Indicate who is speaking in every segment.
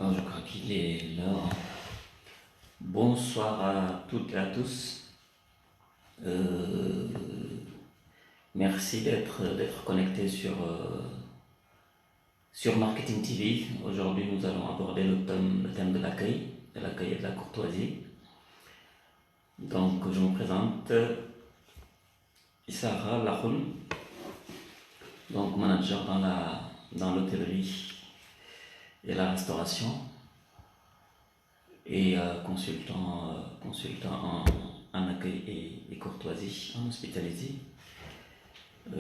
Speaker 1: Alors, je crois qu'il est l'heure. Bonsoir à toutes et à tous. Euh, Merci d'être connectés sur Marketing TV. Aujourd'hui, nous allons aborder le thème de l'accueil et de la courtoisie. Donc, je me présente, Issara Lahoun, donc manager dans l'hôtellerie et la restauration, et consultant en accueil et courtoisie, en hospitalité.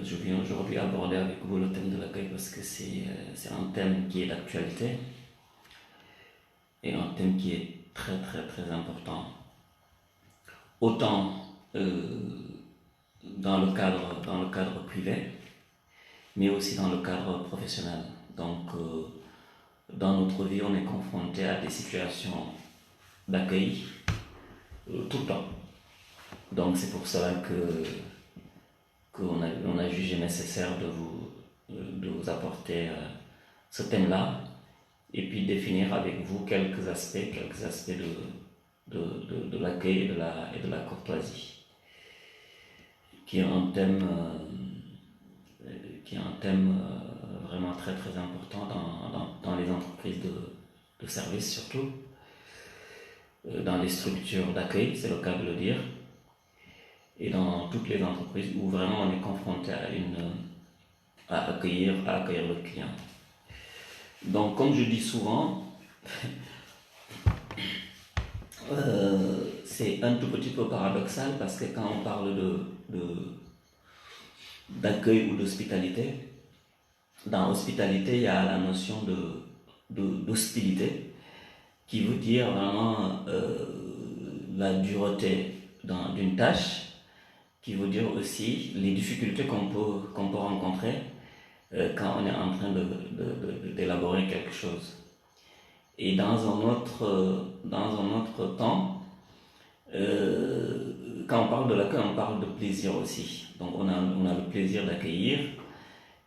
Speaker 1: Je viens aujourd'hui aborder avec vous le thème de l'accueil parce que c'est un thème qui est d'actualité et un thème qui est très très très important. Autant dans le cadre privé, mais aussi dans le cadre professionnel. Donc, dans notre vie, on est confronté à des situations d'accueil tout le temps. Donc, c'est pour cela qu'on a jugé nécessaire de vous apporter ce thème-là et puis définir avec vous quelques aspects de l'accueil et de la courtoisie, qui est un thème vraiment très très important dans les entreprises de services surtout, dans les structures d'accueil, c'est le cas de le dire, et dans toutes les entreprises où vraiment on est confronté à accueillir le client. Donc, comme je dis souvent, c'est un tout petit peu paradoxal parce que quand on parle d'accueil ou d'hospitalité, dans hospitalité, il y a la notion d'hostilité qui veut dire vraiment la dureté d'une tâche, qui veut dire aussi les difficultés qu'on peut rencontrer quand on est en train d'élaborer quelque chose. Et dans un autre temps, quand on parle de l'accueil, on parle de plaisir aussi. Donc on a le plaisir d'accueillir,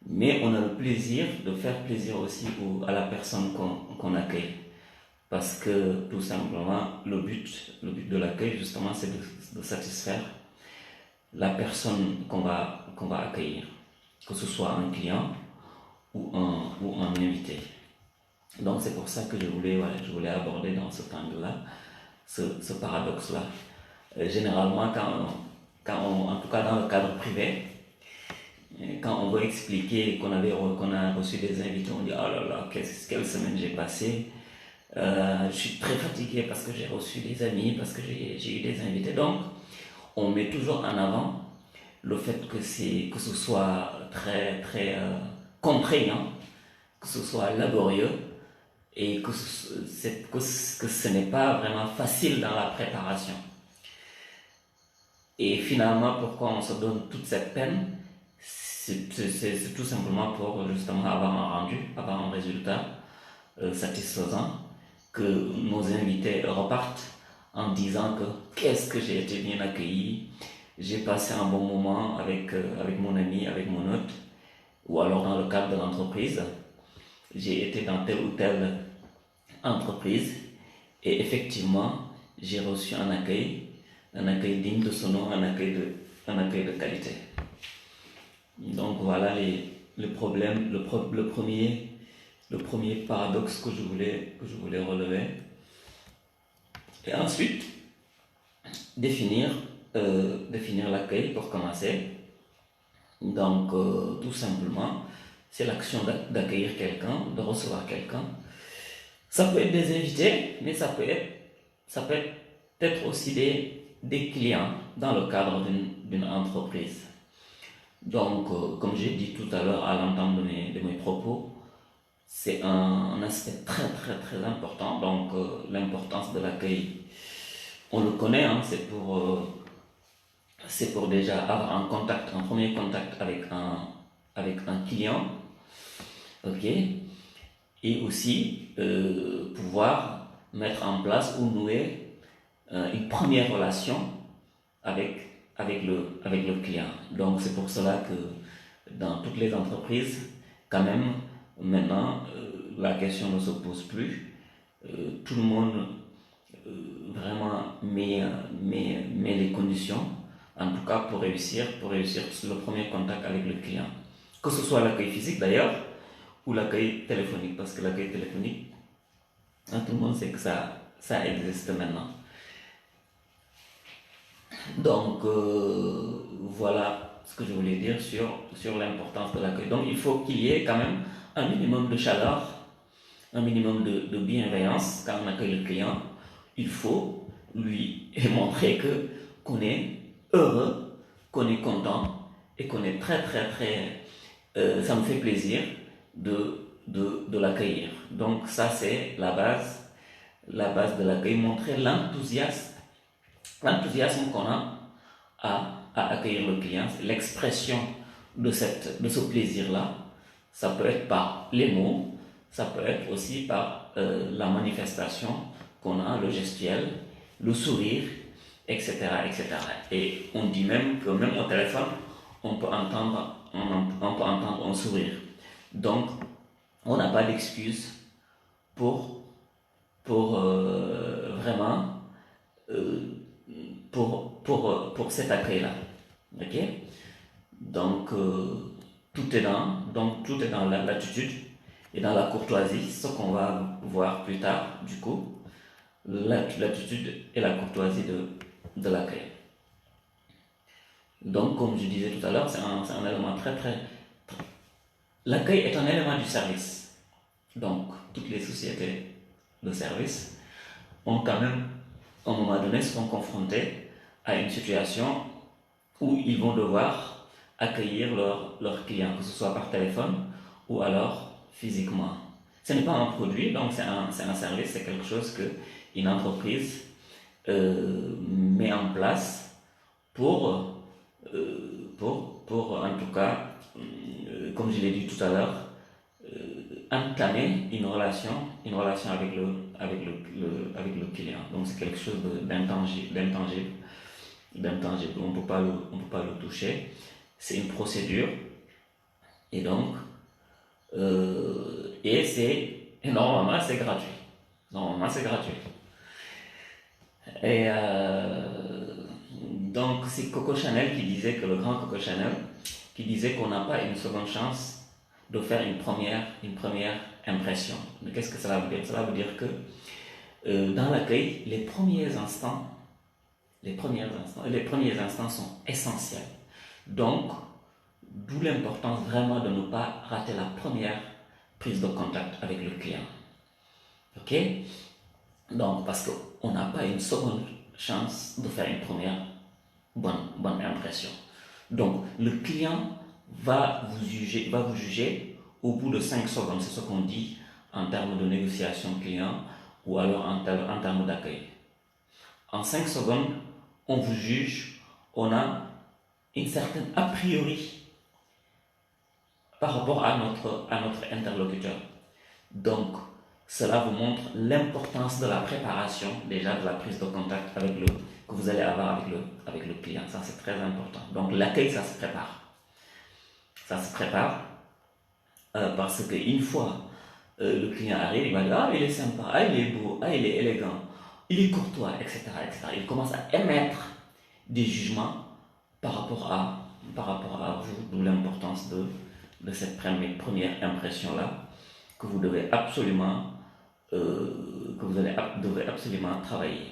Speaker 1: mais on a le plaisir de faire plaisir aussi à la personne qu'on accueille. Parce que tout simplement, le but de l'accueil, justement, c'est de satisfaire la personne qu'on va accueillir, que ce soit un client ou un invité. Donc c'est pour ça que je voulais aborder dans ce angle-là, ce paradoxe-là. Généralement, en tout cas dans le cadre privé, quand on veut expliquer qu'on a reçu des invités, on dit oh là là, quelle semaine j'ai passé. Je suis très fatigué parce que j'ai reçu des amis, parce que j'ai eu des invités. Donc, on met toujours en avant le fait que ce soit très très contraignant, que ce soit laborieux et que ce n'est pas vraiment facile dans la préparation. Et finalement, pourquoi on se donne toute cette peine? C'est tout simplement pour justement avoir un résultat satisfaisant, que nos invités repartent en disant que qu'est-ce que j'ai été bien accueilli, j'ai passé un bon moment avec mon ami, avec mon hôte, ou alors dans le cadre de l'entreprise, j'ai été dans telle ou telle entreprise et effectivement j'ai reçu un accueil digne de son nom, un accueil de qualité. Donc voilà le problème, le premier paradoxe que je voulais relever. Et ensuite, définir l'accueil pour commencer. Donc, tout simplement, c'est l'action d'accueillir quelqu'un, de recevoir quelqu'un. Ça peut être des invités, mais ça peut être aussi des clients dans le cadre d'une entreprise. Donc, comme j'ai dit tout à l'heure à l'entame de mes propos, c'est un aspect très très très important. Donc, l'importance de l'accueil, on le connaît, hein, c'est pour déjà avoir un premier contact avec un client, ok, et aussi pouvoir mettre en place ou nouer une première relation avec le client. Donc c'est pour cela que dans toutes les entreprises, quand même, maintenant, la question ne se pose plus tout le monde vraiment met les conditions, en tout cas pour réussir le premier contact avec le client. Que ce soit l'accueil physique d'ailleurs, ou l'accueil téléphonique, parce que l'accueil téléphonique, tout le monde sait que ça existe maintenant. Donc, voilà ce que je voulais dire sur l'importance de l'accueil. Donc, il faut qu'il y ait quand même un minimum de chaleur, un minimum de bienveillance quand on accueille le client. Il faut lui montrer qu'on est heureux, qu'on est content et qu'on est très, très, très... ça me fait plaisir de l'accueillir. Donc, ça, c'est la base de l'accueil. Montrer l'enthousiasme qu'on a à accueillir le client, l'expression de ce plaisir-là. Ça peut être par les mots, ça peut être aussi par la manifestation qu'on a, le gestuel, le sourire, etc., etc. Et on dit même que même au téléphone, on peut entendre un sourire. Donc, on n'a pas d'excuse pour vraiment pour cet accueil-là. Ok? Donc, tout est dans l'attitude et dans la courtoisie, ce qu'on va voir plus tard, du coup, l'attitude et la courtoisie de l'accueil. Donc, comme je disais tout à l'heure, c'est un élément très. L'accueil est un élément du service. Donc, toutes les sociétés de service ont quand même, à un moment donné, seront confrontés à une situation où ils vont devoir accueillir leurs clients, que ce soit par téléphone ou alors physiquement. Ce n'est pas un produit, donc c'est un service, c'est quelque chose qu'une entreprise met en place pour en tout cas, comme je l'ai dit tout à l'heure, entamer une relation avec le client. Donc c'est quelque chose d'intangible. On ne peut pas le toucher. C'est une procédure. Et donc, normalement c'est gratuit. Et donc c'est Coco Chanel qui disait que le grand Coco Chanel qui disait qu'on n'a pas une seconde chance de faire une première impression. Mais qu'est-ce que cela veut dire? Cela veut dire que dans l'accueil, les premiers instants sont essentiels. Donc, d'où l'importance vraiment de ne pas rater la première prise de contact avec le client. Ok? Donc, parce qu'on n'a pas une seconde chance de faire une première bonne impression. Donc, le client va vous juger au bout de 5 secondes. C'est ce qu'on dit en termes de négociation client ou alors en termes d'accueil. En 5 secondes, on vous juge, on a une certaine a priori par rapport à notre interlocuteur. Donc, cela vous montre l'importance de la préparation, déjà de la prise de contact que vous allez avoir avec le client. Ça, c'est très important. Donc, l'accueil, ça se prépare. Parce qu'une fois le client arrive, il va dire « Ah, il est sympa, ah, il est beau, ah, il est élégant, il est courtois, etc. etc. » Il commence à émettre des jugements par rapport à vous, d'où l'importance de cette première impression-là que vous devez absolument travailler.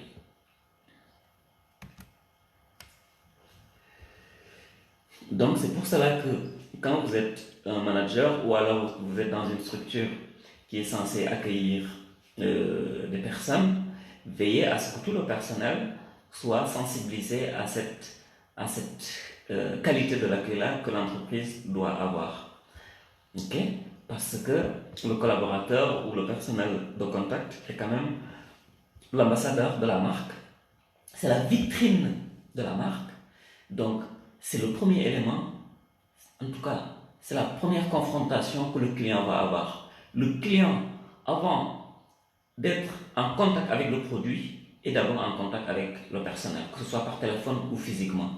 Speaker 1: Donc c'est pour cela que quand vous êtes un manager ou alors vous êtes dans une structure qui est censée accueillir des personnes, veillez à ce que tout le personnel soit sensibilisé à cette qualité de l'accueil-là que l'entreprise doit avoir. Ok? Parce que le collaborateur ou le personnel de contact est quand même l'ambassadeur de la marque. C'est la vitrine de la marque. Donc, c'est le premier élément, en tout cas, c'est la première confrontation que le client va avoir. Le client, avant d'être en contact avec le produit, est d'abord en contact avec le personnel, que ce soit par téléphone ou physiquement.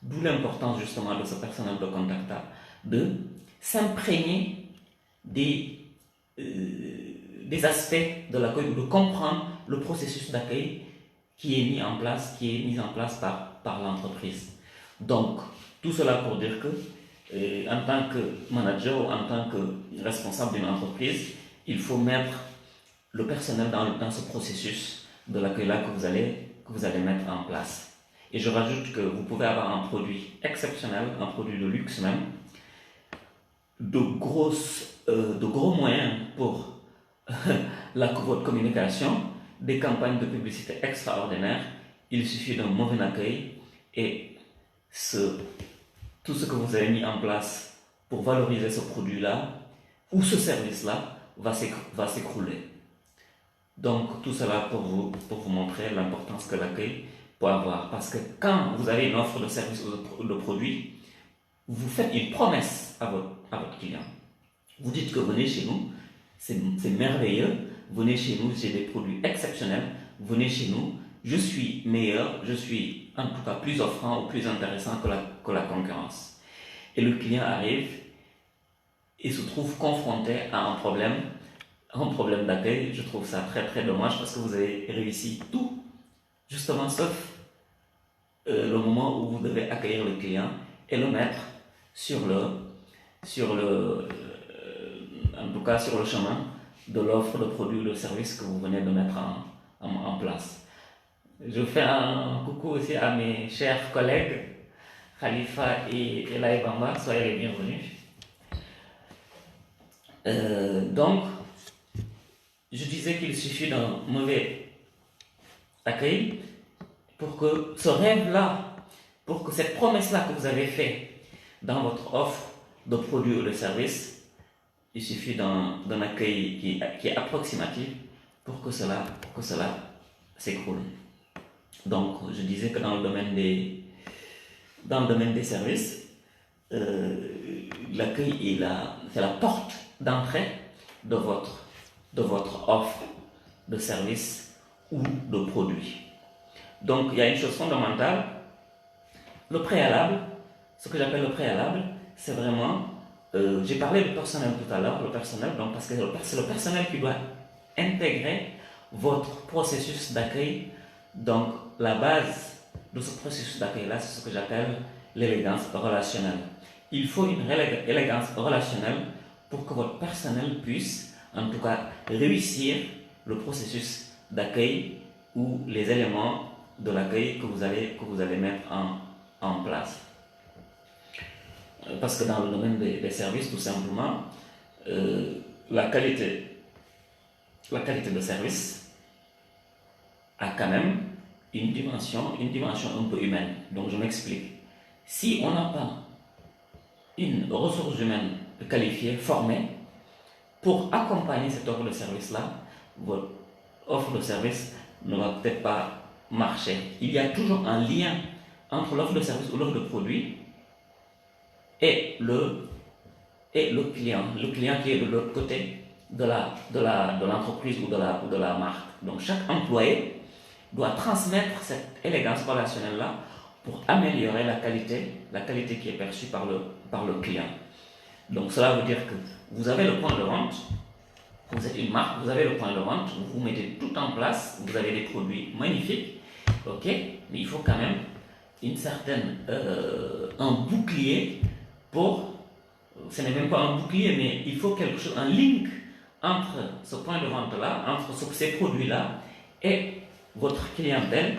Speaker 1: D'où l'importance justement de ce personnel de contact-là, de s'imprégner des des aspects de l'accueil ou de comprendre le processus d'accueil qui est mis en place, par l'entreprise. Donc, tout cela pour dire que, en tant que manager ou en tant que responsable d'une entreprise, il faut mettre le personnel dans ce processus de l'accueil-là que vous allez mettre en place. Et je rajoute que vous pouvez avoir un produit exceptionnel, un produit de luxe même, de gros moyens pour votre communication, des campagnes de publicité extraordinaires. Il suffit d'un mauvais accueil et tout ce que vous avez mis en place pour valoriser ce produit-là ou ce service-là va s'écrouler. Donc tout cela pour vous montrer l'importance que l'accueil peut avoir. Parce que quand vous avez une offre de service ou de produit, vous faites une promesse à votre client. Vous dites que venez chez nous, c'est merveilleux, venez chez nous, j'ai des produits exceptionnels, venez chez nous, je suis meilleur, je suis en tout cas plus offrant ou plus intéressant que la concurrence. Et le client arrive et se trouve confronté à un problème d'accueil. Je trouve ça très très dommage parce que vous avez réussi tout, justement sauf le moment où vous devez accueillir le client et le mettre sur le chemin de l'offre de produits ou de services que vous venez de mettre en place. Je fais un coucou aussi à mes chers collègues Khalifa et Elaï Bamba, soyez les bienvenus. Donc, je disais qu'il suffit d'un mauvais accueil pour que ce rêve-là, pour que cette promesse-là que vous avez faite dans votre offre de produits ou de services, il suffit d'un accueil qui est approximatif pour que cela s'écroule. Donc, je disais que dans le domaine des services, l'accueil c'est la porte d'entrée de votre offre de service ou de produit. Donc, il y a une chose fondamentale, le préalable. Ce que j'appelle le préalable, c'est vraiment, j'ai parlé de personnel tout à l'heure, le personnel, donc parce que c'est le personnel qui doit intégrer votre processus d'accueil. Donc, la base de ce processus d'accueil-là, c'est ce que j'appelle l'élégance relationnelle. Il faut une élégance relationnelle pour que votre personnel puisse, en tout cas, réussir le processus d'accueil ou les éléments de l'accueil que vous allez mettre en place. Parce que dans le domaine des services, tout simplement, la qualité de service a quand même une dimension un peu humaine. Donc je m'explique. Si on n'a pas une ressource humaine qualifiée, formée, pour accompagner cette offre de service-là, votre offre de service ne va peut-être pas marcher. Il y a toujours un lien entre l'offre de service ou l'offre de produit et le client. Le client qui est de l'autre côté de l'entreprise ou de la marque. Donc chaque employé doit transmettre cette élégance relationnelle-là pour améliorer la qualité qui est perçue par le client. Donc cela veut dire que vous avez le point de vente, vous êtes une marque, vous avez le point de vente, vous mettez tout en place, vous avez des produits magnifiques, ok, mais il faut quand même un bouclier ce n'est même pas un bouclier, mais il faut quelque chose, un link entre ce point de vente-là, entre ces produits-là et votre clientèle.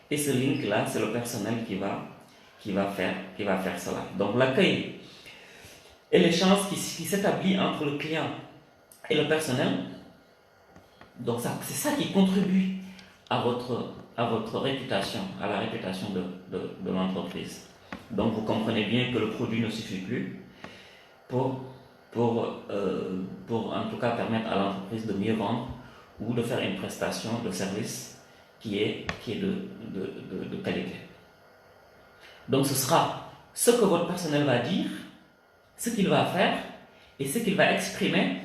Speaker 1: Et ce link-là, c'est le personnel qui va faire cela. Donc l'accueil et l'échange qui s'établit entre le client et le personnel, donc c'est ça qui contribue à votre réputation, à la réputation de l'entreprise. Donc vous comprenez bien que le produit ne suffit plus pour en tout cas permettre à l'entreprise de mieux vendre ou de faire une prestation de service qui est de qualité. Donc ce sera ce que votre personnel va dire, ce qu'il va faire et ce qu'il va exprimer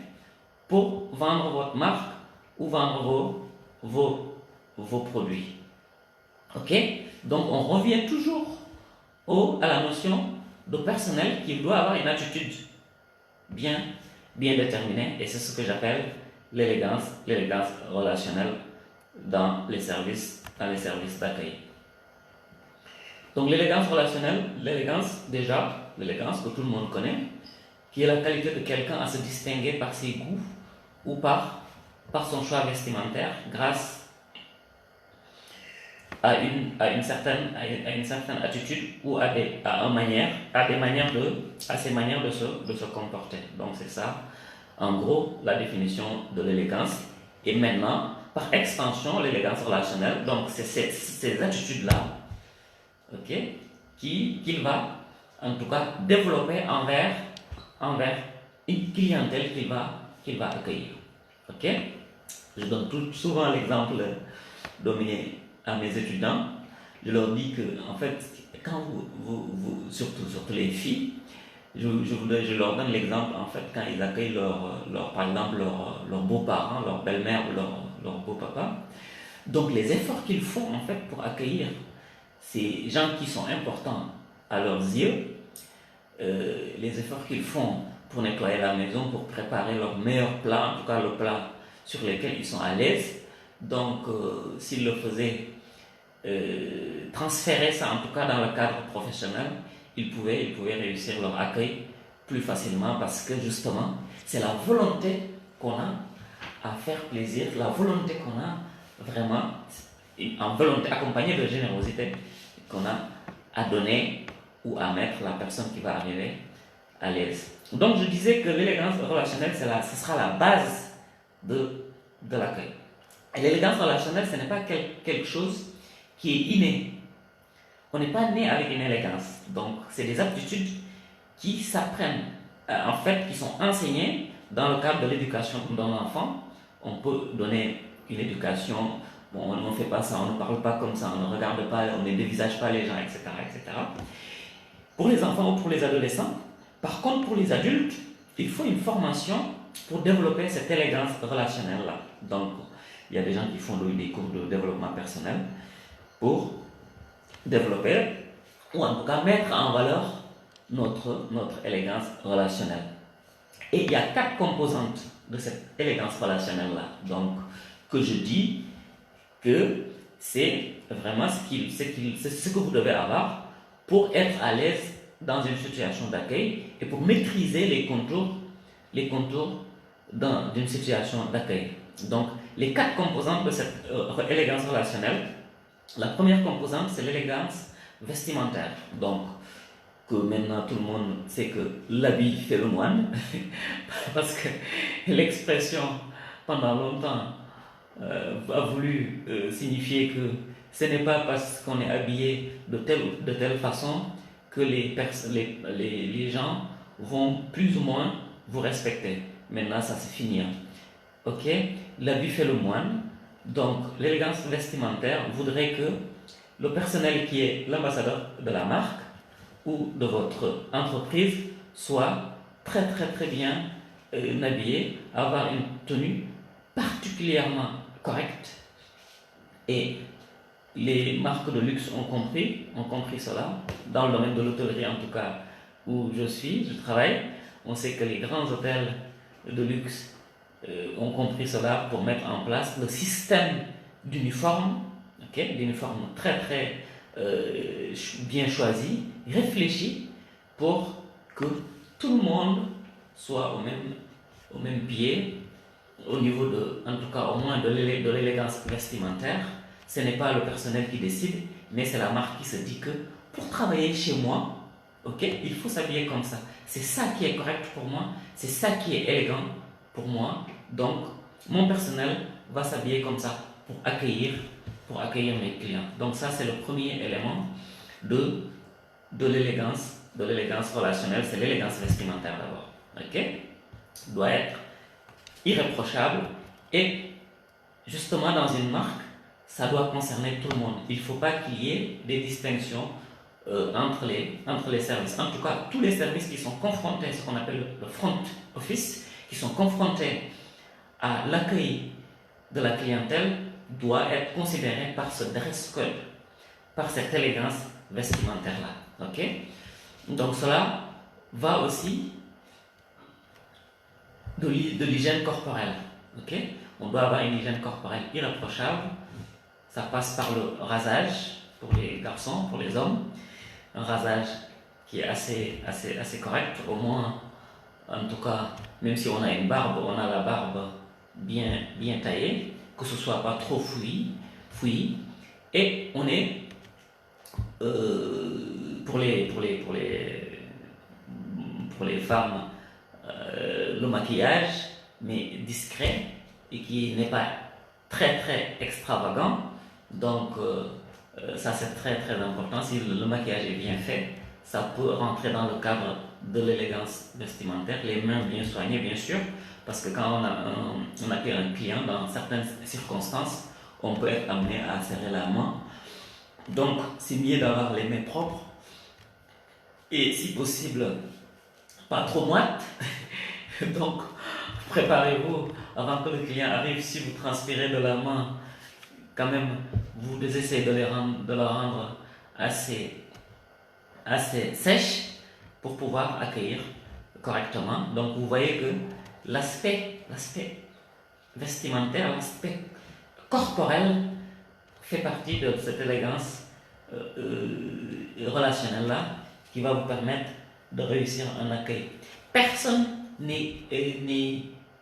Speaker 1: pour vendre votre marque ou vendre vos produits. Ok? Donc on revient toujours à la notion de personnel qui doit avoir une attitude bien déterminée, et c'est ce que j'appelle l'élégance relationnelle dans les services d'accueil. Donc l'élégance relationnelle, l'élégance que tout le monde connaît, qui est la qualité de quelqu'un à se distinguer par ses goûts ou par son choix vestimentaire grâce à une certaine attitude ou à ses manières de se comporter. Donc c'est ça, en gros, la définition de l'élégance. Et maintenant, par extension, l'élégance relationnelle, donc c'est ces attitudes-là, ok, qu'il va, en tout cas, développer envers une clientèle qu'il va accueillir. Ok? Je donne souvent l'exemple à mes étudiants. Je leur dis que, en fait, quand vous surtout les filles, je leur donne l'exemple, en fait, quand ils accueillent par exemple, leurs beaux-parents, leur belle-mère ou leur beau-papa. Donc, les efforts qu'ils font, en fait, pour accueillir ces gens qui sont importants à leurs yeux, les efforts qu'ils font pour nettoyer la maison, pour préparer leur meilleur plat, en tout cas le plat sur lequel ils sont à l'aise. Donc, s'ils le faisaient, transférer ça en tout cas dans le cadre professionnel, ils pouvaient réussir leur accueil plus facilement parce que justement, c'est la volonté qu'on a à faire plaisir, la volonté qu'on a vraiment, en volonté accompagnée de générosité, qu'on a à donner ou à mettre la personne qui va arriver à l'aise. Donc je disais que l'élégance relationnelle, ce sera la base de l'accueil. Et l'élégance relationnelle, ce n'est pas quelque chose qui est inné. On n'est pas né avec une élégance. Donc c'est des aptitudes qui s'apprennent, en fait, qui sont enseignées dans le cadre de l'éducation d'un enfant. On peut donner une éducation, bon, on ne fait pas ça, on ne parle pas comme ça, on ne regarde pas, on ne dévisage pas les gens, etc., etc. Pour les enfants ou pour les adolescents. Par contre, pour les adultes, il faut une formation pour développer cette élégance relationnelle-là. Donc, il y a des gens qui font des cours de développement personnel pour développer, ou en tout cas mettre en valeur notre élégance relationnelle. Et il y a 4 composantes de cette élégance relationnelle-là. Donc, que je dis que c'est vraiment ce que vous devez avoir pour être à l'aise dans une situation d'accueil et pour maîtriser les contours d'une situation d'accueil. Donc, les 4 composantes de cette élégance relationnelle, la première composante, c'est l'élégance vestimentaire. Donc, que maintenant tout le monde sait que l'habit fait le moine, parce que l'expression, pendant longtemps, a voulu signifier que ce n'est pas parce qu'on est habillé de telle façon que les gens vont plus ou moins vous respecter. Maintenant, ça c'est fini. Ok? L'habit fait le moine. Donc, l'élégance vestimentaire voudrait que le personnel qui est l'ambassadeur de la marque ou de votre entreprise soit très très très bien habillé, avoir une tenue particulièrement correcte. Et les marques de luxe ont compris cela. Dans le domaine de l'hôtellerie, en tout cas, où je travaille, on sait que les grands hôtels de luxe ont compris cela pour mettre en place le système d'uniformes, d'uniformes très très bien choisis, réfléchis pour que tout le monde soit au même pied, au niveau en tout cas au moins de l'élégance vestimentaire. Ce n'est pas le personnel qui décide, mais c'est la marque qui se dit que pour travailler chez moi, il faut s'habiller comme ça. C'est ça qui est correct pour moi, c'est ça qui est élégant pour moi. Donc, mon personnel va s'habiller comme ça pour accueillir mes clients. Donc ça, c'est le premier élément de l'élégance relationnelle, c'est l'élégance vestimentaire d'abord. Doit être irréprochable et justement dans une marque, ça doit concerner tout le monde. Il ne faut pas qu'il y ait des distinctions entre les services. En tout cas, tous les services qui sont confrontés à ce qu'on appelle le front office, qui sont confrontés à l'accueil de la clientèle, doit être considéré par ce dress code, par cette élégance vestimentaire-là. Donc cela va aussi de l'hygiène corporelle. Ok? On doit avoir une hygiène corporelle irréprochable. Ça passe par le rasage pour les garçons, pour les hommes. Un rasage qui est assez correct, au moins, en tout cas, même si on a une barbe, on a la barbe bien taillée, que ce soit pas trop fouillis. Et on est pour les femmes, le maquillage, mais discret et qui n'est pas très extravagant. Donc, ça c'est très important. Si le maquillage est bien fait, ça peut rentrer dans le cadre de l'élégance vestimentaire. Les mains bien soignées, bien sûr, parce que quand on accueille un client, dans certaines circonstances, on peut être amené à serrer la main. Donc, c'est mieux d'avoir les mains propres et, si possible, pas trop moites. Donc, préparez-vous avant que le client arrive. Si vous transpirez de la main, quand même, vous essayez de la rendre assez sèche pour pouvoir accueillir correctement. Donc, vous voyez que l'aspect vestimentaire, l'aspect corporel fait partie de cette élégance relationnelle-là qui va vous permettre de réussir un accueil. Personne n'est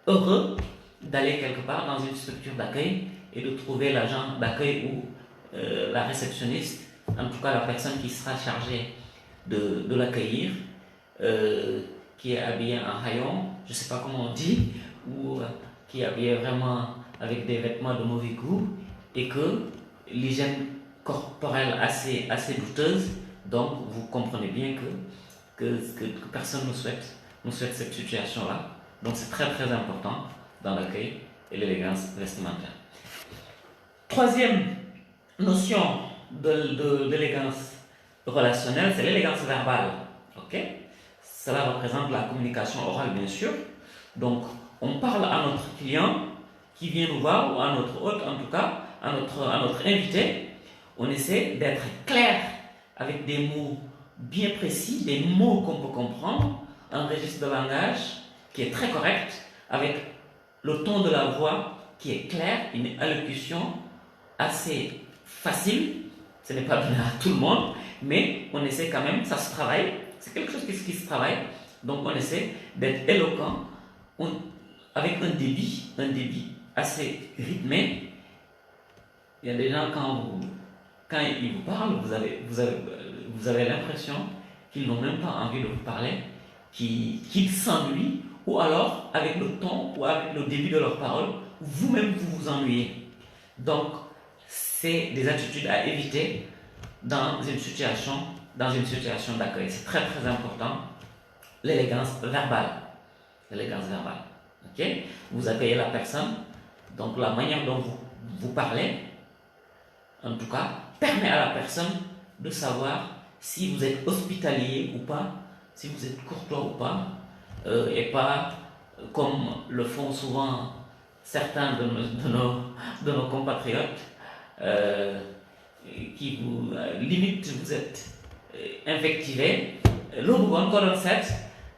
Speaker 1: heureux d'aller quelque part dans une structure d'accueil et de trouver l'agent d'accueil ou la réceptionniste, en tout cas la personne qui sera chargée de l'accueillir, qui est habillée en haillon, je ne sais pas comment on dit, ou qui est habillée vraiment avec des vêtements de mauvais goût, et que l'hygiène corporelle assez douteuse. Donc vous comprenez bien que personne ne souhaite cette situation-là. Donc c'est très important dans l'accueil et l'élégance vestimentaire. Troisième notion de l'élégance relationnelle, c'est l'élégance verbale. Ok? Cela représente la communication orale, bien sûr. Donc on parle à notre client qui vient nous voir, ou à notre hôte en tout cas, à notre invité. On essaie d'être clair avec des mots bien précis, des mots qu'on peut comprendre, un registre de langage qui est très correct, avec le ton de la voix qui est clair, une allocution assez facile. Ce n'est pas donné à tout le monde, mais on essaie quand même, ça se travaille, c'est quelque chose qui se travaille. Donc on essaie d'être éloquent, avec un débit assez rythmé. Il y a des gens, quand ils vous parlent, vous avez l'impression qu'ils n'ont même pas envie de vous parler, qu'ils s'ennuient, ou alors avec le ton ou avec le début de leur parole, vous-même vous vous ennuyez. Donc, c'est des attitudes à éviter dans une situation d'accueil. C'est très important, l'élégance verbale. Ok? Vous accueillez la personne, donc la manière dont vous parlez, en tout cas, permet à la personne de savoir si vous êtes hospitalier ou pas, si vous êtes courtois ou pas, et pas comme le font souvent certains de nos compatriotes, qui vous limite, vous êtes invectivé.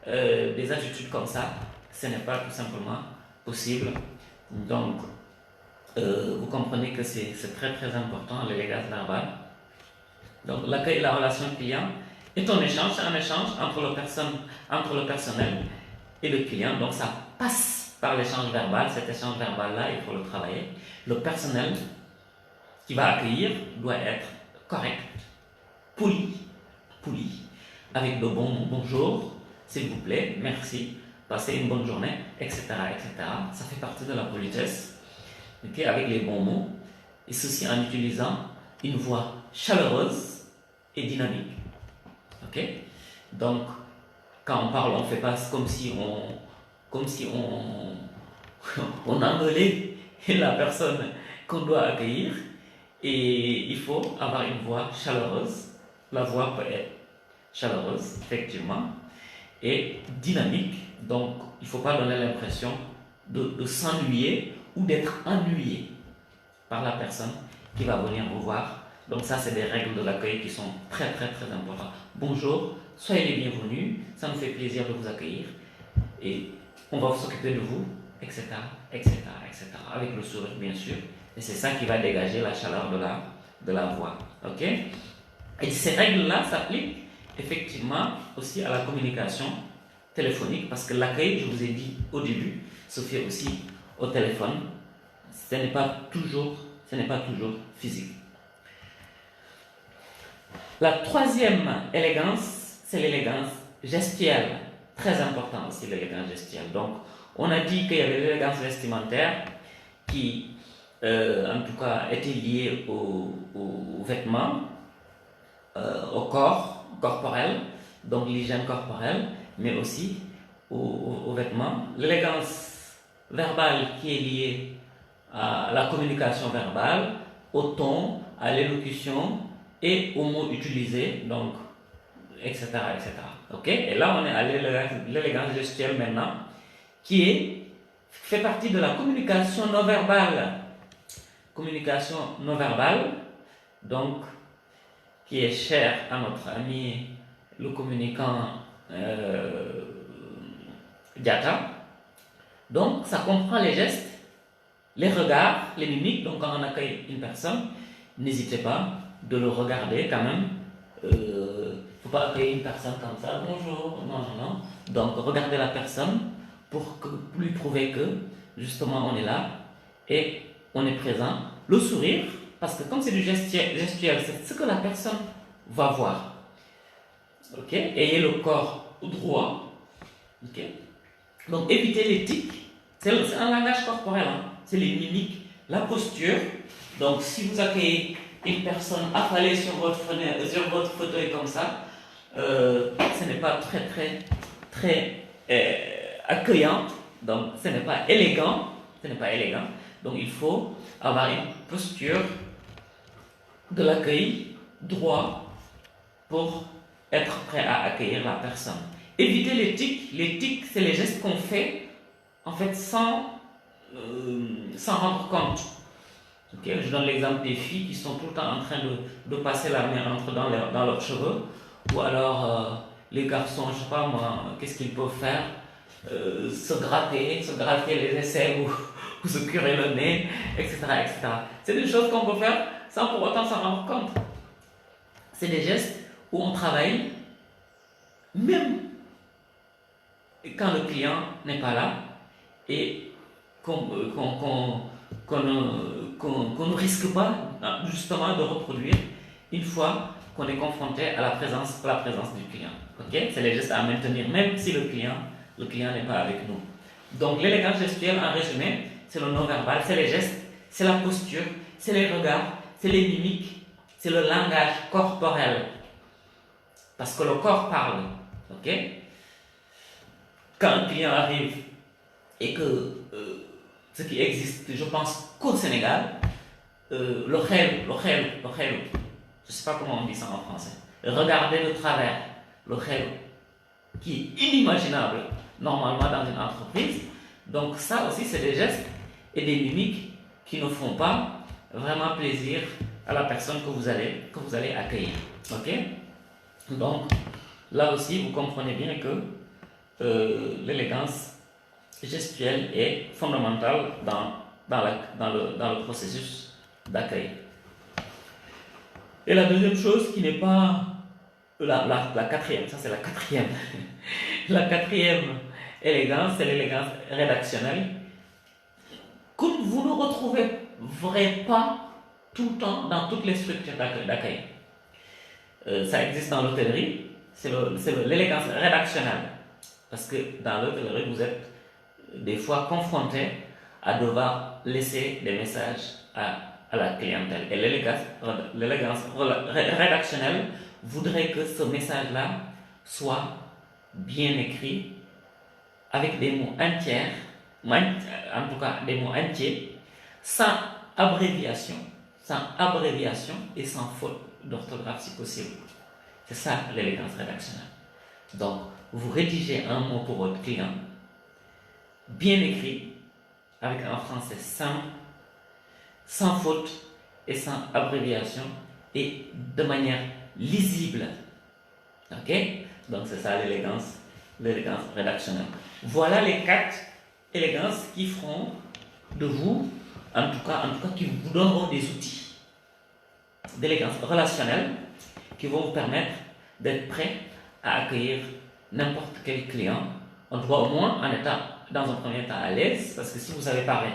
Speaker 1: Des attitudes comme ça, ce n'est pas tout simplement possible. Donc, vous comprenez que c'est très important, l'élégance verbale. Donc, l'accueil et la relation client est un échange entre le personnel et le client. Donc, ça passe par l'échange verbal. Cet échange verbal-là, il faut le travailler. Le personnel qui va accueillir doit être correct, poli, avec de bons mots. Bonjour, s'il vous plaît, merci, passez une bonne journée, etc. Ça fait partie de la politesse. Okay, avec les bons mots, et ceci en utilisant une voix chaleureuse et dynamique. Ok? Donc, quand on parle, on ne fait pas comme si on engueulait la personne qu'on doit accueillir, et il faut avoir une voix chaleureuse. La voix peut être chaleureuse, effectivement, et dynamique. Donc, il ne faut pas donner l'impression de s'ennuyer ou d'être ennuyé par la personne qui va venir vous voir. Donc ça, c'est des règles de l'accueil qui sont très importantes. Bonjour, soyez les bienvenus, ça nous fait plaisir de vous accueillir et on va s'occuper de vous, etc., etc., etc. Avec le sourire, bien sûr. Et c'est ça qui va dégager la chaleur de la voix. Ok? Et ces règles-là s'appliquent effectivement aussi à la communication téléphonique, parce que l'accueil, je vous ai dit au début, se fait aussi au téléphone. Ce n'est pas toujours physique. La troisième élégance, c'est l'élégance gestuelle. Très important aussi l'élégance gestuelle. Donc, on a dit qu'il y avait l'élégance vestimentaire qui, en tout cas, était liée aux vêtements, au corps corporel, donc l'hygiène corporelle, mais aussi aux vêtements. L'élégance verbale qui est liée à la communication verbale, au ton, à l'élocution et aux mots utilisés, donc, etc., etc. Ok? Et là, on est à l'élégance gestuelle maintenant, fait partie de la communication non verbale. Communication non verbale, donc, qui est chère à notre ami le communicant Diatta. Donc, ça comprend les gestes, les regards, les mimiques. Donc, quand on accueille une personne, n'hésitez pas de le regarder quand même. Il ne faut pas accueillir une personne comme ça, bonjour, non, non, non. Donc, regardez la personne pour lui prouver que, justement, on est là et on est présent. Le sourire, parce que comme c'est du gestuel, c'est ce que la personne va voir. Ok? Ayez le corps droit. Ok? Donc, évitez les tics. C'est un langage corporel, hein? C'est les mimiques, la posture. Donc, si vous accueillez une personne affalée sur votre fauteuil comme ça, ce n'est pas très accueillant. Donc, ce n'est pas élégant. Donc, il faut avoir une posture de l'accueil droit pour être prêt à accueillir la personne. Évitez les tics. Les tics, c'est les gestes qu'on fait en fait sans rendre compte. Okay? Je donne l'exemple des filles qui sont tout le temps en train de passer la main dans leurs cheveux, ou alors les garçons, je ne sais pas moi, qu'est-ce qu'ils peuvent faire, se gratter les aisselles ou se curer le nez, etc., etc. C'est des choses qu'on peut faire sans pour autant s'en rendre compte. C'est des gestes où on travaille même quand le client n'est pas là et qu'on ne risque pas justement de reproduire une fois qu'on est confronté à la présence du client. Okay? C'est les gestes à maintenir même si le client n'est pas avec nous. Donc l'élégance gestuelle en résumé, c'est le non-verbal, c'est les gestes, c'est la posture, c'est les regards, c'est les mimiques, c'est le langage corporel. Parce que le corps parle. Ok? Quand un client arrive et que ce qui existe, je pense qu'au Sénégal, le khel, je ne sais pas comment on dit ça en français, regarder de travers, le khel, qui est inimaginable normalement dans une entreprise. Donc ça aussi, c'est des gestes et des mimiques qui ne font pas vraiment plaisir à la personne que vous allez accueillir. Ok? Donc là aussi, vous comprenez bien que l'élégance gestuelle est fondamentale dans le processus d'accueil. Et la deuxième chose qui n'est pas la quatrième, ça c'est la quatrième. La quatrième élégance, c'est l'élégance rédactionnelle que vous ne retrouverez pas tout le temps dans toutes les structures d'accueil. Ça existe dans l'hôtellerie, c'est l'élégance rédactionnelle. Parce que dans l'hôtellerie, vous êtes des fois confronté à devoir laisser des messages à la clientèle. Et l'élégance rédactionnelle voudrait que ce message-là soit bien écrit, avec des mots entiers, en tout cas des mots entiers, sans abréviation et sans faute d'orthographe si possible. C'est ça l'élégance rédactionnelle. Donc, vous rédigez un mot pour votre client, bien écrit, avec un français simple, sans faute et sans abréviation, et de manière lisible. Ok? Donc c'est ça l'élégance rédactionnelle. Voilà les 4 élégance qui feront de vous, en tout cas qui vous donneront des outils d'élégance relationnelle qui vont vous permettre d'être prêt à accueillir n'importe quel client, en tout cas au moins en étant dans un premier temps à l'aise, parce que si vous savez parler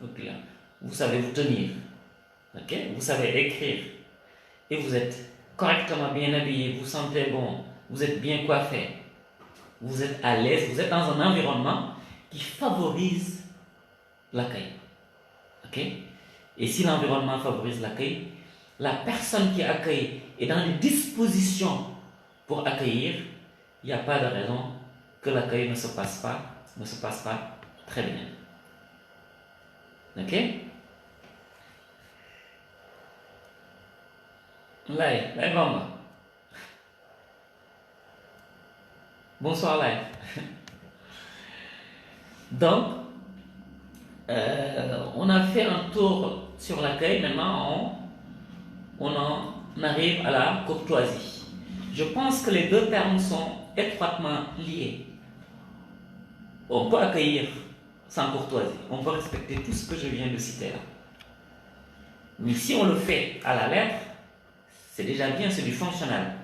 Speaker 1: au client, vous savez vous tenir, ok, vous savez écrire, et vous êtes correctement bien habillé, vous sentez bon, vous êtes bien coiffé, vous êtes à l'aise, vous êtes dans un environnement qui favorise l'accueil. Ok? Et si l'environnement favorise l'accueil, la personne qui accueille est dans les dispositions pour accueillir, il n'y a pas de raison que l'accueil ne se passe pas très bien. Ok? Lai Bamba. Bonsoir Lai. Donc, on a fait un tour sur l'accueil, maintenant on en arrive à la courtoisie. Je pense que les deux termes sont étroitement liés. On peut accueillir sans courtoisie, on peut respecter tout ce que je viens de citer là. Mais si on le fait à la lettre, c'est déjà bien, c'est du fonctionnel.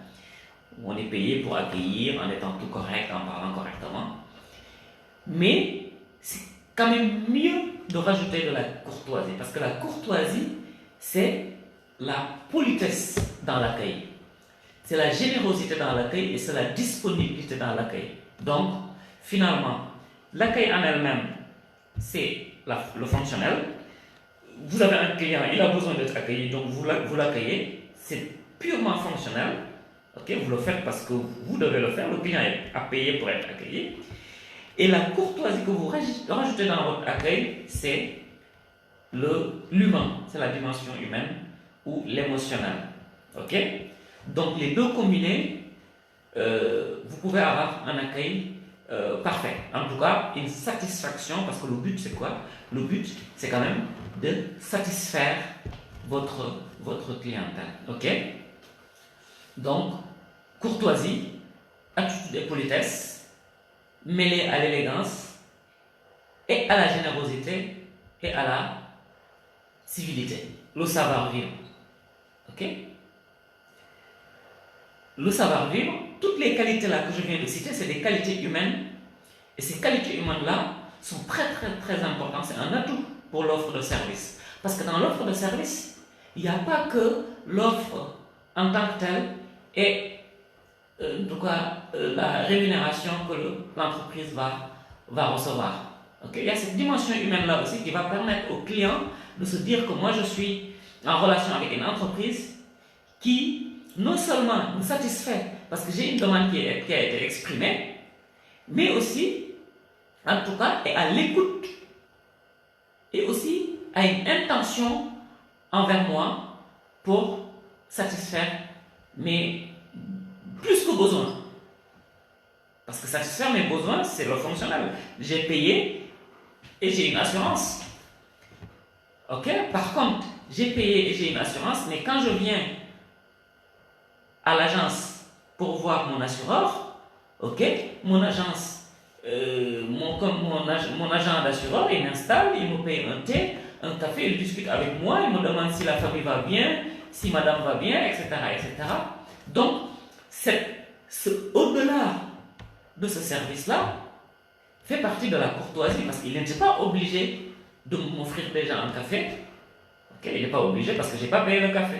Speaker 1: On est payé pour accueillir en étant tout correct, en parlant correctement. Mais c'est quand même mieux de rajouter de la courtoisie, parce que la courtoisie, c'est la politesse dans l'accueil. C'est la générosité dans l'accueil et c'est la disponibilité dans l'accueil. Donc, finalement, l'accueil en elle-même, c'est le fonctionnel. Vous avez un client, il a besoin d'être accueilli, donc vous l'accueillez. C'est purement fonctionnel. Okay, vous le faites parce que vous devez le faire. Le client a payé pour être accueilli. Et la courtoisie que vous rajoutez dans votre accueil, c'est l'humain, c'est la dimension humaine ou l'émotionnel. Ok? Donc les deux combinés, vous pouvez avoir un accueil parfait. En tout cas, une satisfaction, parce que le but c'est quoi? Le but c'est quand même de satisfaire votre clientèle. Ok? Donc, courtoisie, attitude et politesse, mêlée à l'élégance et à la générosité et à la civilité, le savoir-vivre. Ok? Le savoir-vivre, toutes les qualités-là que je viens de citer, c'est des qualités humaines. Et ces qualités humaines-là sont très très très importantes. C'est un atout pour l'offre de service. Parce que dans l'offre de service, il n'y a pas que l'offre en tant que telle et en tout cas la rémunération que l'entreprise va recevoir. Okay? Il y a cette dimension humaine-là aussi qui va permettre au client de se dire que moi je suis en relation avec une entreprise qui non seulement me satisfait parce que j'ai une demande qui a été exprimée, mais aussi, en tout cas, est à l'écoute et aussi a une intention envers moi pour satisfaire mes plus que besoins. Parce que satisfaire mes besoins, c'est le fonctionnel. J'ai payé et j'ai une assurance. Ok? Par contre, j'ai payé et j'ai une assurance, mais quand je viens à l'agence pour voir mon assureur, ok? Mon agence, mon agent d'assureur, il m'installe, il me paye un thé, un café, il discute avec moi, il me demande si la famille va bien, si madame va bien, etc. etc. Donc, au-delà de ce service-là, fait partie de la courtoisie parce qu'il n'était pas obligé de m'offrir déjà un café. Okay? Il n'est pas obligé parce que je n'ai pas payé le café.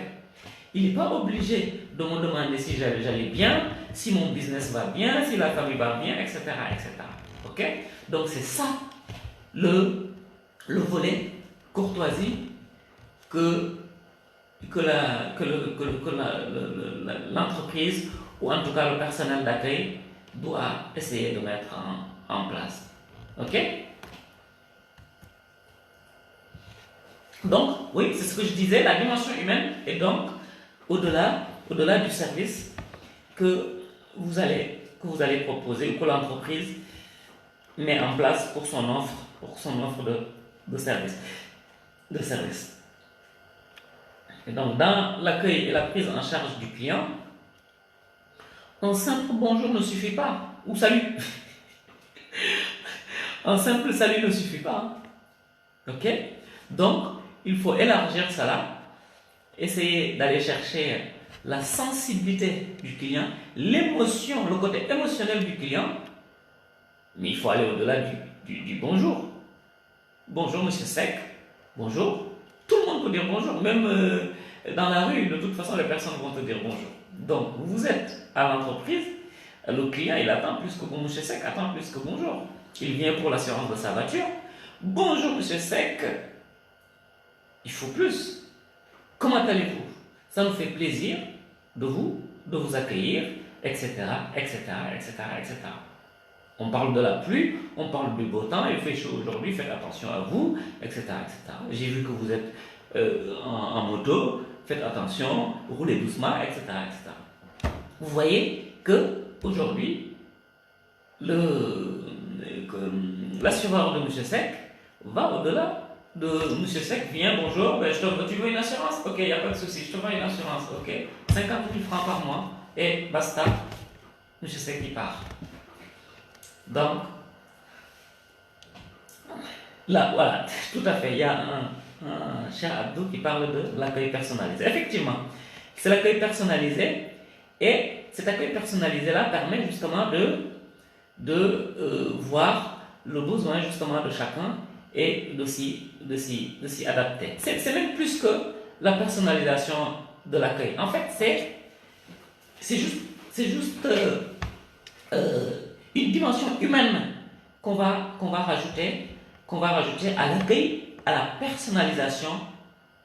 Speaker 1: Il n'est pas obligé de me demander si j'allais bien, si mon business va bien, si la famille va bien, etc. etc. Okay? Donc c'est ça le volet courtoisie que l'entreprise ou en tout cas le personnel d'accueil doit essayer de mettre en place. Ok? Donc, oui, c'est ce que je disais, la dimension humaine est donc au-delà du service que vous allez proposer ou que l'entreprise met en place pour son offre de service. Et donc, dans l'accueil et la prise en charge du client, un simple bonjour ne suffit pas, ou salut. Un simple salut ne suffit pas. Ok? Donc, il faut élargir cela, essayer d'aller chercher la sensibilité du client, l'émotion, le côté émotionnel du client, mais il faut aller au-delà du bonjour. Bonjour, monsieur Sec. Bonjour. Tout le monde peut dire bonjour, même dans la rue, de toute façon, les personnes vont te dire bonjour. Donc, vous êtes à l'entreprise, le client, il attend plus que bon, monsieur Sec attend plus que bonjour. Il vient pour l'assurance de sa voiture. Bonjour, monsieur Sec. Il faut plus. Comment allez-vous? Ça nous fait plaisir de vous accueillir, etc., etc., etc., etc. On parle de la pluie, on parle du beau temps, il fait chaud aujourd'hui, faites attention à vous, etc., etc. J'ai vu que vous êtes en moto, faites attention, roulez doucement, etc., etc. Vous voyez que aujourd'hui, l'assureur de M. Sec va au-delà de M. Sec, viens, bonjour, ben, tu veux une assurance? Ok, il n'y a pas de souci, je te vends une assurance, ok. 50 000 francs par mois, et basta, M. Sec qui part. Donc, là, voilà, tout à fait, il y a un cher Abdou qui parle de l'accueil personnalisé. Effectivement, c'est l'accueil personnalisé, et cet accueil personnalisé-là permet justement de voir le besoin justement de chacun et de s'y adapter. C'est même plus que la personnalisation de l'accueil. En fait, c'est juste une dimension humaine qu'on va rajouter à l'accueil, à la personnalisation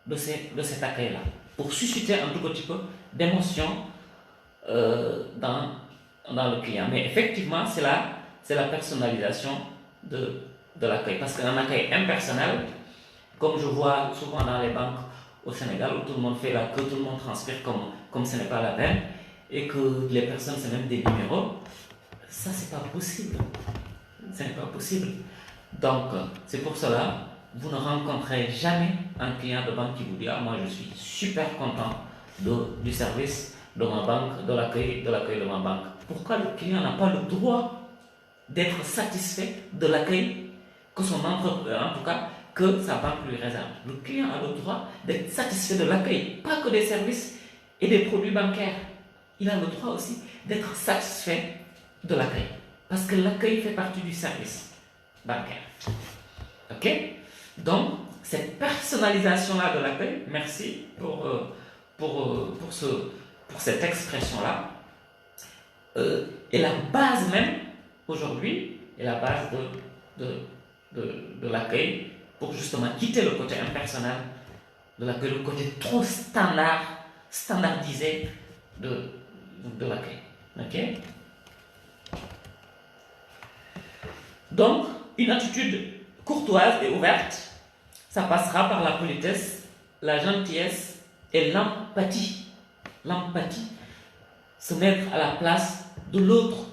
Speaker 1: de cet accueil-là, pour susciter un tout petit peu d'émotion dans le client. Mais effectivement, c'est la personnalisation de l'accueil. Parce qu'un accueil impersonnel, comme je vois souvent dans les banques au Sénégal, où tout le monde fait la queue, tout le monde transpire comme ce n'est pas la peine, et que les personnes, c'est même des numéros, ça, c'est pas possible. Ce n'est pas possible. Donc, c'est pour cela, vous ne rencontrez jamais un client de banque qui vous dit « Ah, moi, je suis super content du service de ma banque, de l'accueil de ma banque. » Pourquoi le client n'a pas le droit d'être satisfait de l'accueil que son entreprise, en tout cas, que sa banque lui réserve? Le client a le droit d'être satisfait de l'accueil, pas que des services et des produits bancaires. Il a le droit aussi d'être satisfait de l'accueil, parce que l'accueil fait partie du service bancaire. Ok? Donc, cette personnalisation-là de l'accueil, merci pour cette expression-là, est la base même, aujourd'hui, est la base de l'accueil, pour justement quitter le côté impersonnel de l'accueil, le côté trop standardisé de l'accueil. Ok? Donc, une attitude courtoise et ouverte, ça passera par la politesse, la gentillesse et l'empathie. L'empathie, se mettre à la place de l'autre.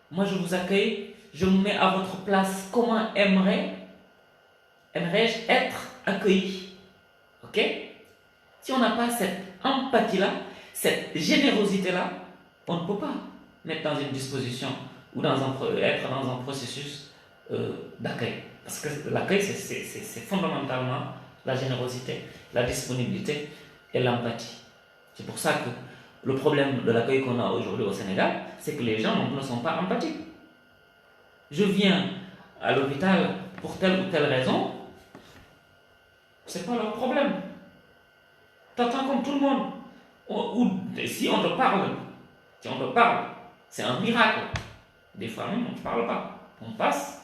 Speaker 1: Moi, je vous accueille, je me mets à votre place. Comment aimerais-je être accueilli? Ok? Si on n'a pas cette empathie-là, cette générosité-là, on ne peut pas mettre dans une disposition ou être dans un processus d'accueil. Parce que l'accueil, c'est fondamentalement la générosité, la disponibilité et l'empathie. C'est pour ça que le problème de l'accueil qu'on a aujourd'hui au Sénégal, c'est que les gens ne sont pas empathiques. Je viens à l'hôpital pour telle ou telle raison, c'est pas leur problème. T'attends comme tout le monde. Ou si on te parle, c'est un miracle. Des fois même, on ne parle pas. On passe,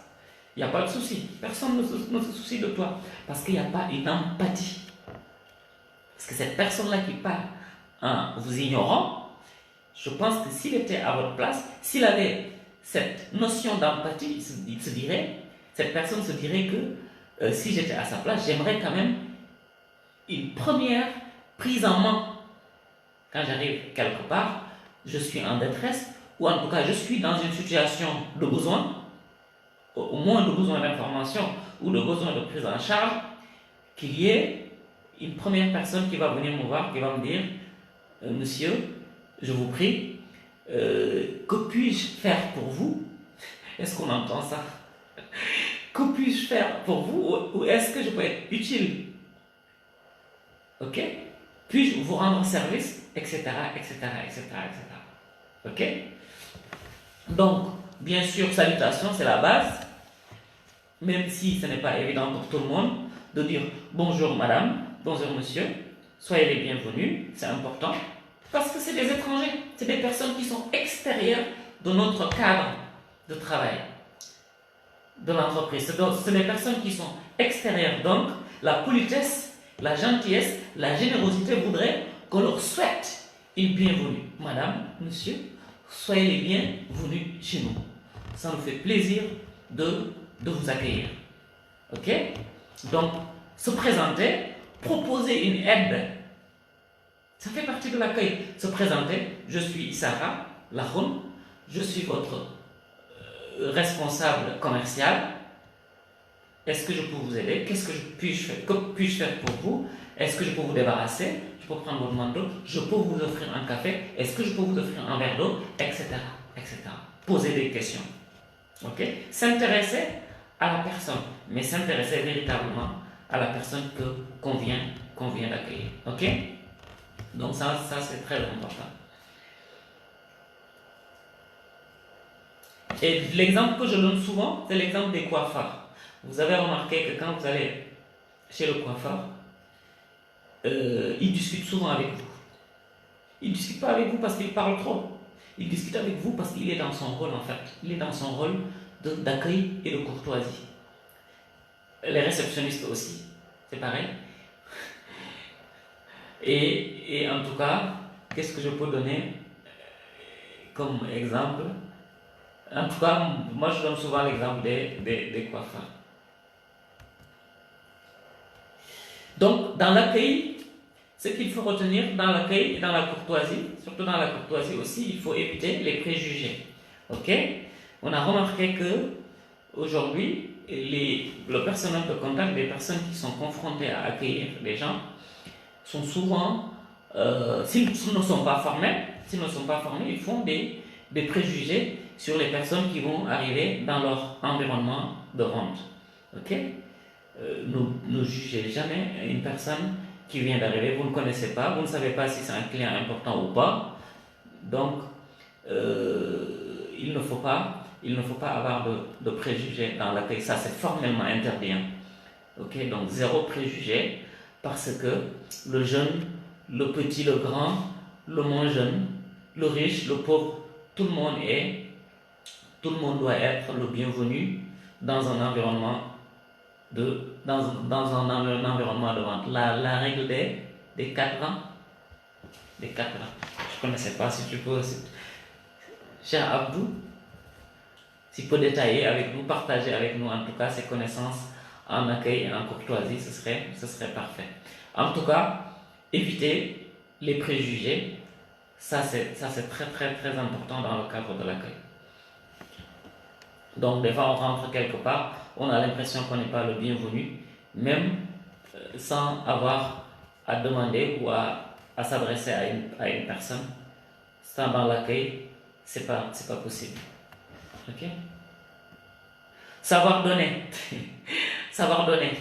Speaker 1: il n'y a pas de souci. Personne ne se soucie de toi. Parce qu'il n'y a pas une empathie. Parce que cette personne-là qui parle en vous ignorant, je pense que s'il était à votre place, s'il avait cette notion d'empathie, cette personne se dirait que si j'étais à sa place, j'aimerais quand même une première prise en main. Quand j'arrive quelque part, je suis en détresse, ou en tout cas je suis dans une situation de besoin, au moins de besoin d'information ou de besoin de prise en charge, qu'il y ait une première personne qui va venir me voir, qui va me dire monsieur, je vous prie, que puis-je faire pour vous? Est-ce qu'on entend ça? Que puis-je faire pour vous ou est-ce que je peux être utile? Ok? Puis-je vous rendre service? Etc. etc. etc. etc. Ok? Donc, bien sûr, salutation, c'est la base. Même si ce n'est pas évident pour tout le monde de dire bonjour madame, bonjour monsieur, soyez les bienvenus, c'est important. Parce que c'est des étrangers, c'est des personnes qui sont extérieures de notre cadre de travail, de l'entreprise. C'est des personnes qui sont extérieures. Donc, la politesse, la gentillesse, la générosité voudrait qu'on leur souhaite une bienvenue. Madame, monsieur, soyez les bienvenus chez nous. Ça nous fait plaisir de vous accueillir. Ok? Donc, se présenter, proposer une aide, ça fait partie de l'accueil. Se présenter, je suis Issara Lahoun, je suis votre responsable commercial. Est-ce que je peux vous aider? Qu'est-ce que puis-je faire pour vous? Est-ce que je peux vous débarrasser? Je peux prendre votre manteau? Je peux vous offrir un café? Est-ce que je peux vous offrir un verre d'eau? Etc. etc. Poser des questions. Ok? S'intéresser à la personne, mais s'intéresser véritablement à la personne qu'on vient d'accueillir. Ok? Donc ça c'est très important. Et l'exemple que je donne souvent, c'est l'exemple des coiffeurs. Vous avez remarqué que quand vous allez chez le coiffeur, il discute souvent avec vous. Il ne discute pas avec vous parce qu'il parle trop. Il discute avec vous parce qu'il est dans son rôle en fait. Il est dans son rôle d'accueil et de courtoisie. Les réceptionnistes aussi, c'est pareil. Et en tout cas, qu'est-ce que je peux donner comme exemple? En tout cas, moi je donne souvent l'exemple des coiffeurs. Donc, dans l'accueil, ce qu'il faut retenir dans l'accueil et dans la courtoisie, surtout dans la courtoisie aussi, il faut éviter les préjugés. Ok? On a remarqué que aujourd'hui, le personnel de contact, les personnes qui sont confrontées à accueillir les gens, sont souvent, s'ils ne sont pas formés, ils font des préjugés sur les personnes qui vont arriver dans leur environnement de vente. Ok? Ne jugez jamais une personne qui vient d'arriver, vous ne connaissez pas, vous ne savez pas si c'est un client important ou pas. Donc, il ne faut pas avoir de préjugés dans l'accueil. Ça, c'est formellement interdit. Ok? Donc, zéro préjugé, parce que le jeune, le petit, le grand, le moins jeune, le riche, le pauvre, tout le monde doit être le bienvenu dans un environnement dans un environnement de vente. La règle des 4 ans. Des 4 ans. Je ne connaissais pas, si tu peux. Cher Abdou, s'il peut détailler avec nous, partager avec nous en tout cas ses connaissances en accueil et en courtoisie, ce serait parfait. En tout cas, éviter les préjugés, ça c'est très très très important dans le cadre de l'accueil. Donc des fois on rentre quelque part, on a l'impression qu'on n'est pas le bienvenu, même sans avoir à demander ou à s'adresser à une personne. Ça, dans l'accueil, c'est pas possible. Ok? Savoir donner. Savoir donner.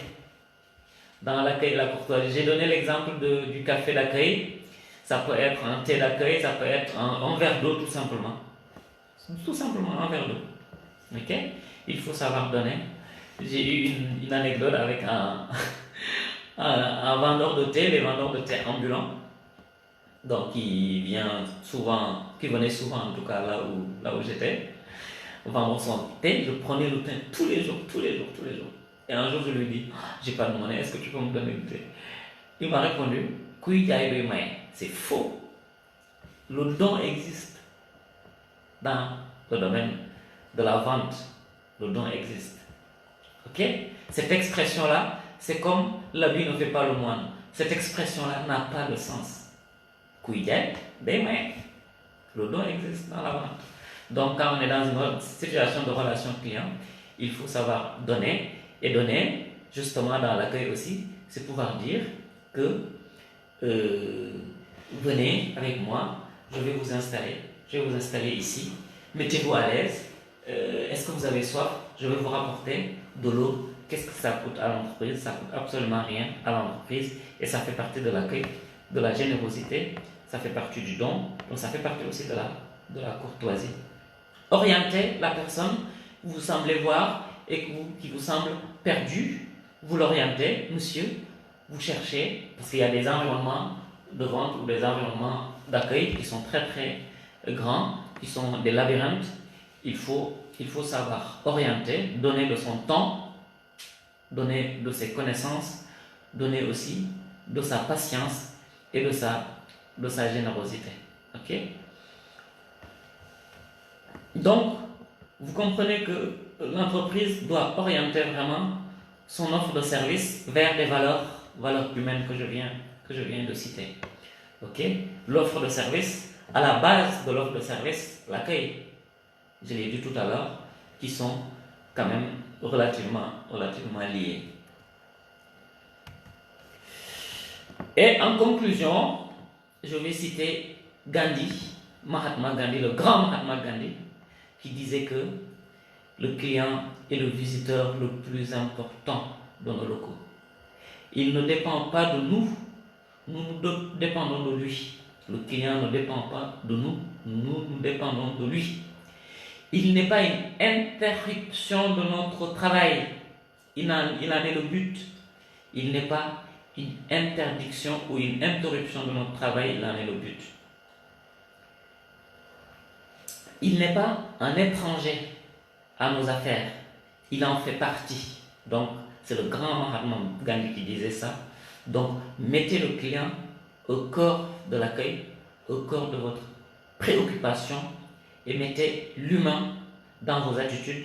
Speaker 1: Dans l'accueil et la courtoisie. J'ai donné l'exemple du café d'accueil. Ça peut être un thé d'accueil, ça peut être un verre d'eau tout simplement. Tout simplement un verre d'eau. Ok? Il faut savoir donner. J'ai eu une anecdote avec un vendeur de thé, les vendeurs de thé ambulants. Donc qui venait souvent en tout cas là où j'étais, vendre son thé. Je prenais le thé tous les jours. Et un jour je lui dis, j'ai pas de monnaie, est-ce que tu peux me donner du thé? Il m'a répondu, c'est faux. Le don existe dans le domaine de la vente. Le don existe. Ok? Cette expression-là, c'est comme l'habit ne fait pas le moine. Cette expression-là n'a pas de sens. Le don existe dans la vente. Donc, quand on est dans une situation de relation client, il faut savoir donner. Et donner, justement, dans l'accueil aussi, c'est pouvoir dire que venez avec moi, je vais vous installer ici, mettez-vous à l'aise. Est-ce que vous avez soif? Je vais vous rapporter de l'eau, qu'est-ce que ça coûte à l'entreprise? Ça coûte absolument rien à l'entreprise et ça fait partie de l'accueil, de la générosité, ça fait partie du don, donc ça fait partie aussi de la courtoisie. Orienter la personne que vous semblez voir et qui vous semble perdue, vous l'orientez, monsieur, vous cherchez, parce qu'il y a des environnements de vente ou des environnements d'accueil qui sont très très grands, qui sont des labyrinthes. Il faut savoir orienter, donner de son temps, donner de ses connaissances, donner aussi de sa patience et de sa générosité. Ok? Donc, vous comprenez que l'entreprise doit orienter vraiment son offre de service vers des valeurs humaines que je viens de citer. Ok? L'offre de service, à la base de l'offre de service, l'accueil, je l'ai dit tout à l'heure, qui sont quand même relativement liés. Et en conclusion, je vais citer Gandhi, Mahatma Gandhi, le grand Mahatma Gandhi, qui disait que le client est le visiteur le plus important de nos locaux. Il ne dépend pas de nous, nous dépendons de lui. Le client ne dépend pas de nous, nous dépendons de lui. Il n'est pas une interruption de notre travail, il en est le but. Il n'est pas une interdiction ou une interruption de notre travail, il en est le but. Il n'est pas un étranger à nos affaires, il en fait partie. Donc, c'est le grand Mahatma Gandhi qui disait ça. Donc, mettez le client au cœur de l'accueil, au cœur de votre préoccupation et mettez l'humain dans vos attitudes,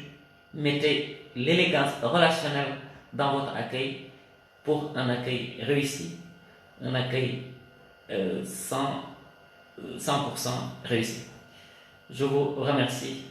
Speaker 1: mettez l'élégance relationnelle dans votre accueil pour un accueil réussi, un accueil 100% réussi. Je vous remercie.